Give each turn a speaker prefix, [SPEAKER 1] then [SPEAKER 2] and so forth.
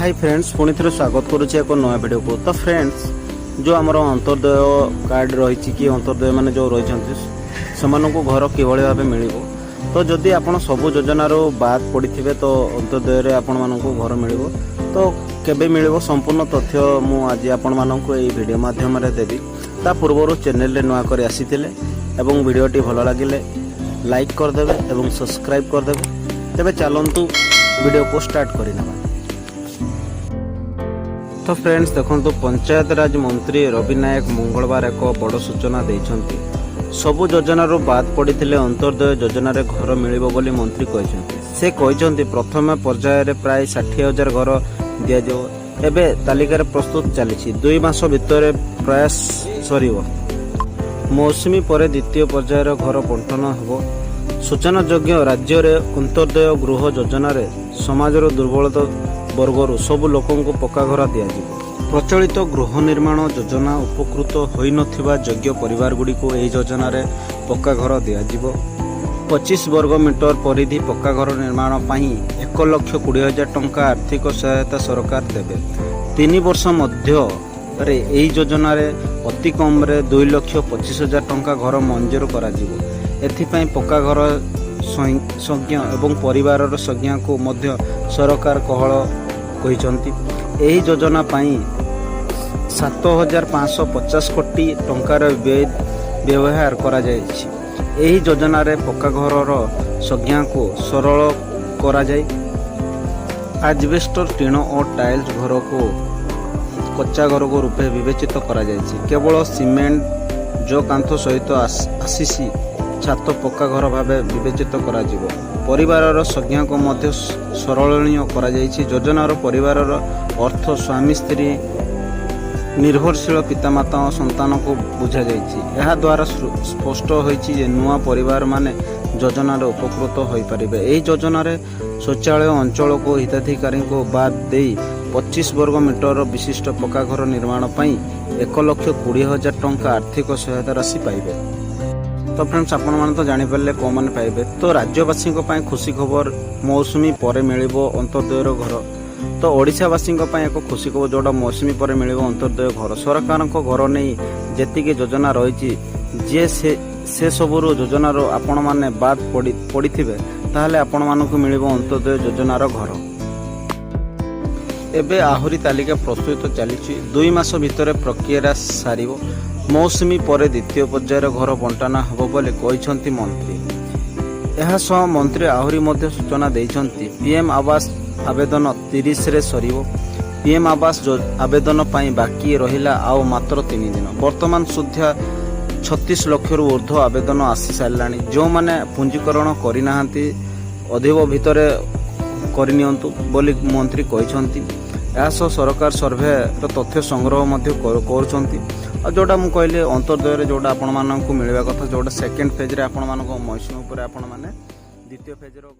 [SPEAKER 1] Hi friends पुणी थे स्वागत करुच्चे एक नया वीडियो को। तो फ्रेंड्स जो आमर अंत्योदय कार्ड रही कि अंत्योदय मैंने जो रही से घर किभली भाव मिल तो जदि आप सब योजनार बाद पड़ी थे तो अंत्योदय आपण मानक घर मिल तो केबे मिल संपूर्ण तथ्य मु आज आपण मानक वीडियो माध्यम देवी ता पूर्व चैनल नुआ कर आसी एवं वीडियोटी भल लगे लाइक करदे एवं सब्सक्राइब करदे। तेबे चलतु वीडियो को स्टार्ट करना। तो फ्रेंड्स देखो पंचायत राज मंत्री रवि नायक मंगलवार एक बड़ सूचना देइछंती। सबु योजनार बाद पड़ी अंत्योदय योजन घर मिल मंत्री कहते। से कहते प्रथम पर्यायर प्राय 60,000 घर दिज्व। एवं तालिकार प्रस्तुत चली 2 मास भितर प्रयास सर मौसुमी पर द्वितीय पर्यायर घर बंटन हो। सूचनायोग्य राज्य में अंत्योदय गृह योजन समाजर दुर्बल वर्गर सबु लोकों पक्का घर दि प्रचलित गृह निर्माण योजना उपकृत होई नथिबा योग्य परिवार गुडी को एही योजना रे पक्का घर दिया 25 वर्ग मीटर परिधि पक्का घर निर्माण पाई 1,20,000 टंका आर्थिक सहायता सरकार देबे। 3 वर्ष मध्य रे एही योजना रे अति कम रे 2,25,000 टंका घर मंजूर करा जिवो। एथिपाई पक्का घर संज्ञा एवं परिवार संज्ञा को मध्य सरकार कहल कहिसंती। एही योजना पाई 7,550 कोटी टंकार व्यवहार करा जायछि। एही योजना रे पक्का घरर संज्ञा को सरल करा जाय। एस्बेस्टस टीण और टाइल्स घर को कच्चा घर को रूपे विवेचित करा जायछि। केवल सीमेंट जो कांथ सहित आसीसी छात पक्का घर भाव विवेचित करा जिवो। परिवार संज्ञा को मध्य सरलीय करा जायछि। योजनार परिवार अर्थ स्वामी स्त्री निर्भरशील पितामाता संतान को बुझा जायछि। एहा द्वारा स्पष्ट होइछि जे नुआ परिवार माने योजनार उपकृत होई परिबे। एही योजना रे शौचालय अंचल को हिताधिकारी को बाद देई 25 वर्ग मीटर विशिष्ट पक्का घर निर्माण पई 1,20,000 टंका आर्थिक सहायता राशि पाइबे। तो फ्रेंड्स आपण माने तो जानि पारले को माने पाइबे। तो राज्यवासी खुशी खबर मौसुमी पर मिलिबो अंत्योदय घर। तो ओडिशावासी एक खुशी खबर जोटा मौसुमी पर मिलिबो अंत्योदय घर। सरकार घर नहीं जेतिक योजना रही जे से सबुर योजनार आपण माने बाद पड़ी ताहले आपण मानकु मिलिबो अंत्योदय योजनार घर। एबे आहुरी तालिका प्रस्तुत चली 2 मास भितर प्रक्रिया सारिबो। मौसुमी पर द्वितीय पर्यायर घर बंटन हो बोले कहते मंत्री। यह सह मंत्री आहुरी मध्य सूचना देइछंती पीएम आवास आवेदन 30 रे सरिबो। पीएम आवास आवेदन पाई बाकी रहिला आउ मात्र 3 दिन। वर्तमान सुधा 36 लाख रु ऊर्ध्व आवेदन आसी सारलानी। जो माने पंजीकरण करिना हंती अधिक भितर करनियंतु बोली मंत्री कहछंती। यासो सरकार सर्वे तथ्य संग्रह मध्य करूछंती। जोटा मुझे कहली अंत्योदय जोटा आपण मानक मिलवा कथा जोटा सेकेंड फेज रे आपण मानक मौसुमी पर आपण माने द्वितीय फेज रो